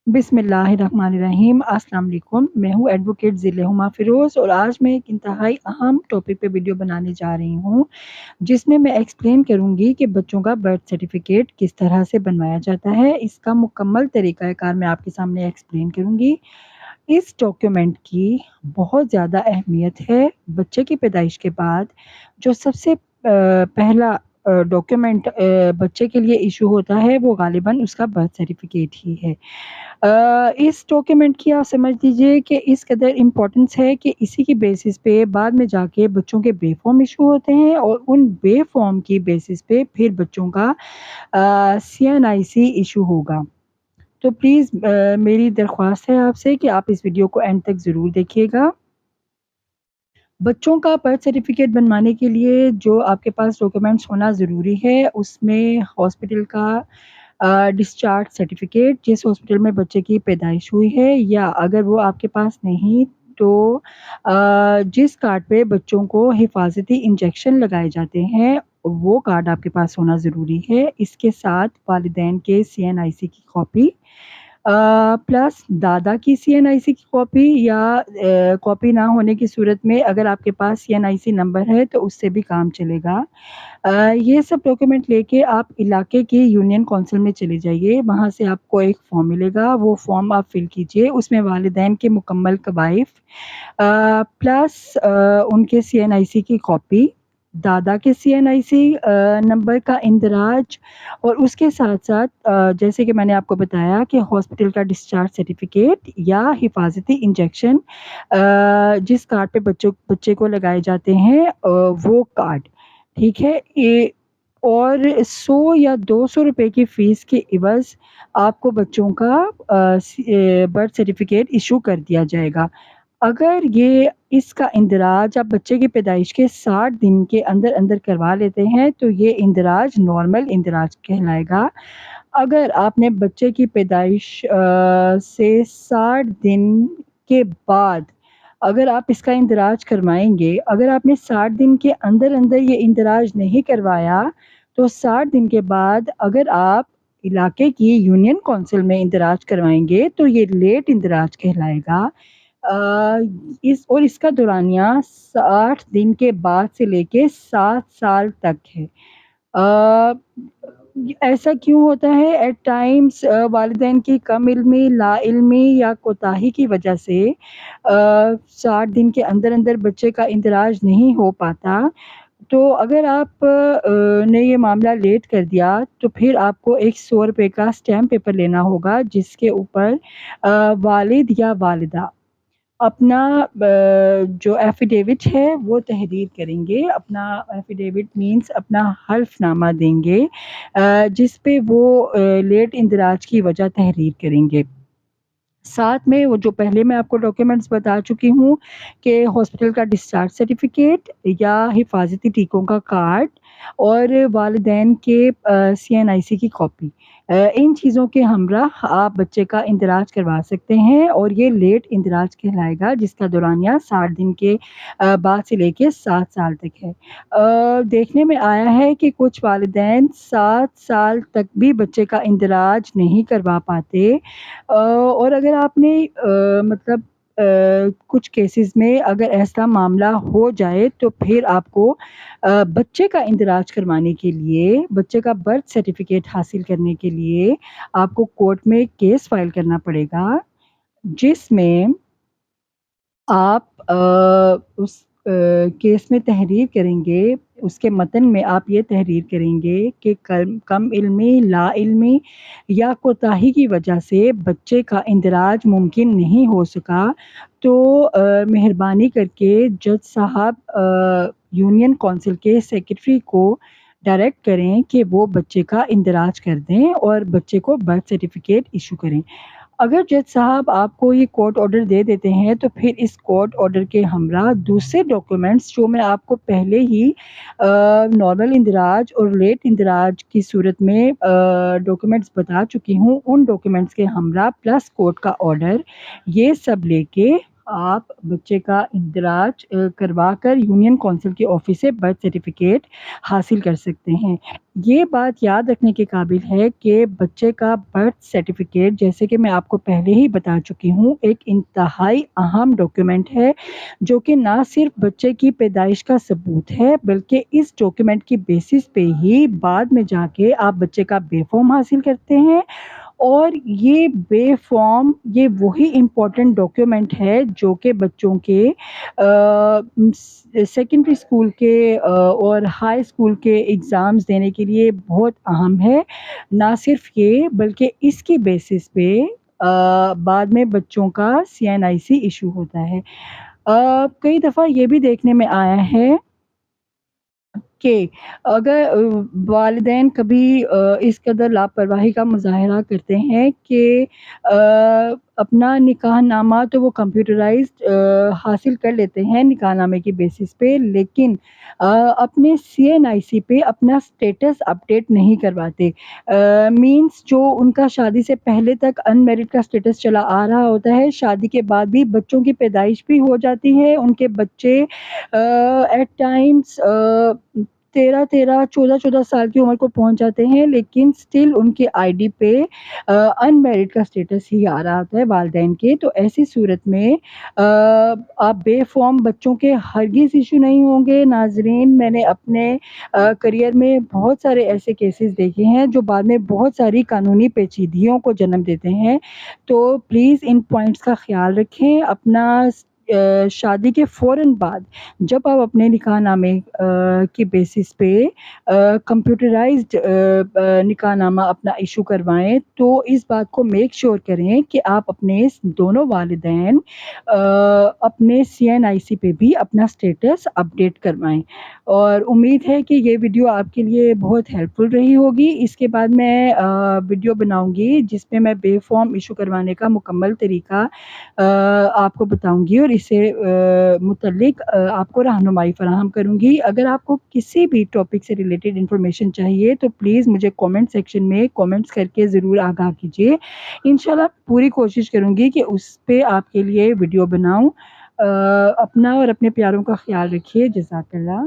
बिस्मिल्लाहिर्रहमानिर्रहीम। अस्सलाम वालेकुम। मैं हूँ एडवोकेट ज़िले हुमा फ़िरोज़ और आज मैं एक इंतहाई अहम टॉपिक पे वीडियो बनाने जा रही हूँ, जिसमें मैं एक्सप्लेन करूँगी कि बच्चों का बर्थ सर्टिफ़िकेट किस तरह से बनवाया जाता है। इसका मुकम्मल तरीक़ाकार मैं आपके सामने एक्सप्लेन करूँगी। इस डॉक्यूमेंट की बहुत ज़्यादा अहमियत है। बच्चे की पैदाइश के बाद जो सबसे पहला डॉक्यूमेंट बच्चे के लिए इश्यू होता है वो ग़ालिबन उसका बर्थ सर्टिफ़िकेट ही है। इस डॉक्यूमेंट की आप समझ लीजिए कि इस कदर इम्पोर्टेंस है कि इसी की बेसिस पे बाद में जाके बच्चों के बे फॉर्म इशू होते हैं और उन बे फॉर्म की बेसिस पे फिर बच्चों का सीएनआईसी इशू होगा। तो प्लीज़ मेरी दरख्वास्त है आपसे कि आप इस वीडियो को एंड तक ज़रूर देखिएगा। बच्चों का बर्थ सर्टिफ़िकेट बनवाने के लिए जो आपके पास डॉक्यूमेंट्स होना ज़रूरी है, उसमें हॉस्पिटल का डिस्चार्ज सर्टिफ़िकेट, जिस हॉस्पिटल में बच्चे की पैदाइश हुई है, या अगर वो आपके पास नहीं तो जिस कार्ड पे बच्चों को हिफाजती इंजेक्शन लगाए जाते हैं, वो कार्ड आपके पास होना ज़रूरी है। इसके साथ वालिदैन के सीएनआईसी की कॉपी प्लस दादा की सीएनआईसी की कॉपी, या कॉपी ना होने की सूरत में अगर आपके पास सीएनआईसी नंबर है तो उससे भी काम चलेगा। ये सब डॉक्यूमेंट लेके आप इलाके की यूनियन काउंसिल में चले जाइए, वहाँ से आपको एक फॉर्म मिलेगा, वो फॉर्म आप फिल कीजिए। उसमें वालिदैन के मुकम्मल कवाइफ प्लस उनके सीएनआईसी की कॉपी, दादा के सीएनआईसी नंबर का इंदराज, और उसके साथ-साथ जैसे कि मैंने आपको बताया कि हॉस्पिटल का डिस्चार्ज सर्टिफ़िकेट या हिफाजती इंजेक्शन जिस कार्ड पे बच्चे को लगाए जाते हैं वो कार्ड, ठीक है? ये और 100 या 200 रुपए की फ़ीस के इवज़ आपको बच्चों का बर्थ सर्टिफ़िकेट इश्यू कर दिया जाएगा। अगर ये इसका इंदराज आप बच्चे की पैदाइश के 60 दिन के अंदर-अंदर करवा लेते हैं, तो ये इंदराज नॉर्मल इंदराज कहलाएगा। अगर आपने बच्चे की पैदाइश से 60 दिन के बाद अगर आप इसका इंदराज करवाएँगे, अगर आपने 60 दिन के अंदर-अंदर ये इंदराज नहीं करवाया, तो 60 दिन के बाद अगर आप इलाके की यूनियन काउंसिल में इंदराज करवाएँगे, तो ये लेट इंदराज कहलाएगा। इस और इसका दौरानिया 60 दिन के बाद से लेके 7 साल तक है। अ, ऐसा क्यों होता है? एट टाइम्स वालिदैन की कम इल्मी, लाइल्मी या कोताही की वजह से 60 दिन के अंदर-अंदर बच्चे का इंदराज नहीं हो पाता। तो अगर आप ने ये मामला लेट कर दिया, तो फिर आपको एक 100 रुपए का स्टैम्प पेपर लेना होगा, जिसके ऊपर वालिद या वालिदा अपना जो एफ़िडेविट है वो तहरीर करेंगे। अपना एफ़िडेविट मीन्स अपना हल्फ़नामा देंगे जिस पे वो लेट इंदराज की वजह तहरीर करेंगे। साथ में वो जो पहले मैं आपको डॉक्यूमेंट्स बता चुकी हूँ कि हॉस्पिटल का डिस्चार्ज सर्टिफ़िकेट या हिफाज़ती टीकों का कार्ड और वालिदैन के सीएनआईसी की कॉपी। इन चीज़ों के हमराह आप बच्चे का इंदराज करवा सकते हैं और ये लेट इंदराज कहलाएगा, जिसका दौरानिया 60 दिन के बाद से लेके 7 साल तक है। देखने में आया है कि कुछ वालिदैन 7 साल तक भी बच्चे का इंदराज नहीं करवा पाते। और अगर आपने मतलब कुछ केसेस में अगर ऐसा मामला हो जाए, तो फिर आपको बच्चे का इंदराज करवाने के लिए, बच्चे का बर्थ सर्टिफ़िकेट हासिल करने के लिए आपको कोर्ट में केस फ़ाइल करना पड़ेगा, जिसमें आप उस केस में तहरीर करेंगे, उसके मतन में आप ये तहरीर करेंगे कि कम इल्मी, लाइल्मी या कोताही की वजह से बच्चे का इंदराज मुमकिन नहीं हो सका, तो मेहरबानी करके जज साहब यूनियन काउंसिल के सेक्रेटरी को डायरेक्ट करें कि वो बच्चे का इंदराज कर दें और बच्चे को बर्थ सर्टिफ़िकेट इश्यू करें। अगर जज साहब आपको ये कोर्ट ऑर्डर दे देते हैं, तो फिर इस कोर्ट ऑर्डर के हमरा दूसरे डॉक्यूमेंट्स जो मैं आपको पहले ही नॉर्मल इंदराज और लेट इंदराज की सूरत में डॉक्यूमेंट्स बता चुकी हूँ, उन डॉक्यूमेंट्स के हमरा प्लस कोर्ट का ऑर्डर, ये सब लेके آپ بچے کا اندراج کروا کر یونین کونسل کے آفس سے برتھ سرٹیفکیٹ حاصل کر سکتے ہیں۔ یہ بات یاد رکھنے کے قابل ہے کہ بچے کا برتھ سرٹیفکیٹ، جیسے کہ میں آپ کو پہلے ہی بتا چکی ہوں، ایک انتہائی اہم ڈاکیومنٹ ہے جو کہ نہ صرف بچے کی پیدائش کا ثبوت ہے بلکہ اس ڈاکیومنٹ کی بیسس پہ ہی بعد میں جا کے آپ بچے کا بے فارم حاصل کرتے ہیں، اور یہ بے فارم یہ وہی امپورٹنٹ ڈاکیومنٹ ہے جو کہ بچوں کے سیکنڈری اسکول کے اور ہائی اسکول کے ایگزامز دینے کے لیے بہت اہم ہے۔ نہ صرف یہ بلکہ اس کی بیسس پہ بعد میں بچوں کا CNIC ایشو ہوتا ہے۔ کئی دفعہ یہ بھی دیکھنے میں آیا ہے کہ اگر والدین کبھی اس قدر لاپرواہی کا مظاہرہ کرتے ہیں کہ اپنا نکاح نامہ تو وہ کمپیوٹرائزڈ حاصل کر لیتے ہیں نکاح نامے کی بیسس پہ، لیکن اپنے CNIC پہ اپنا سٹیٹس اپڈیٹ نہیں کرواتے۔ مینس جو ان کا شادی سے پہلے تک ان میرڈ کا سٹیٹس چلا آ رہا ہوتا ہے، شادی کے بعد بھی بچوں کی پیدائش بھی ہو جاتی ہے، ان کے بچے ایٹ ٹائمس 14 سال کی عمر کو پہنچ جاتے ہیں، لیکن سٹل ان کے ID پہ ان میرڈ کا سٹیٹس ہی آ رہا ہوتا ہے والدین کے۔ تو ایسی صورت میں آپ بے فارم بچوں کے ہرگز ایشو نہیں ہوں گے۔ ناظرین، میں نے اپنے کریئر میں بہت سارے ایسے کیسز دیکھے ہیں جو بعد میں بہت ساری قانونی پیچیدگیوں کو جنم دیتے ہیں، تو پلیز ان پوائنٹس کا خیال رکھیں۔ اپنا شادی کے فوراً بعد جب آپ اپنے نکاح نامے کی بیسس پہ کمپیوٹرائزڈ نکاح نامہ اپنا ایشو کروائیں، تو اس بات کو میک شور کریں کہ آپ اپنے دونوں والدین اپنے CNIC پہ بھی اپنا سٹیٹس اپڈیٹ کروائیں۔ اور امید ہے کہ یہ ویڈیو آپ کے لیے بہت ہیلپ فل رہی ہوگی۔ اس کے بعد میں ویڈیو بناؤں گی جس میں میں بے فارم ایشو کروانے کا مکمل طریقہ آپ کو بتاؤں گی اور اس سے متعلق آپ کو رہنمائی فراہم کروں گی۔ اگر آپ کو کسی بھی ٹاپک سے ریلیٹڈ انفارمیشن چاہیے تو پلیز مجھے کومنٹ سیکشن میں کومنٹس کر کے ضرور آگاہ کیجیے۔ انشاءاللہ پوری کوشش کروں گی کہ اس پہ آپ کے لیے ویڈیو بناؤں۔ اپنا اور اپنے پیاروں کا خیال رکھیے۔ جزاک اللہ۔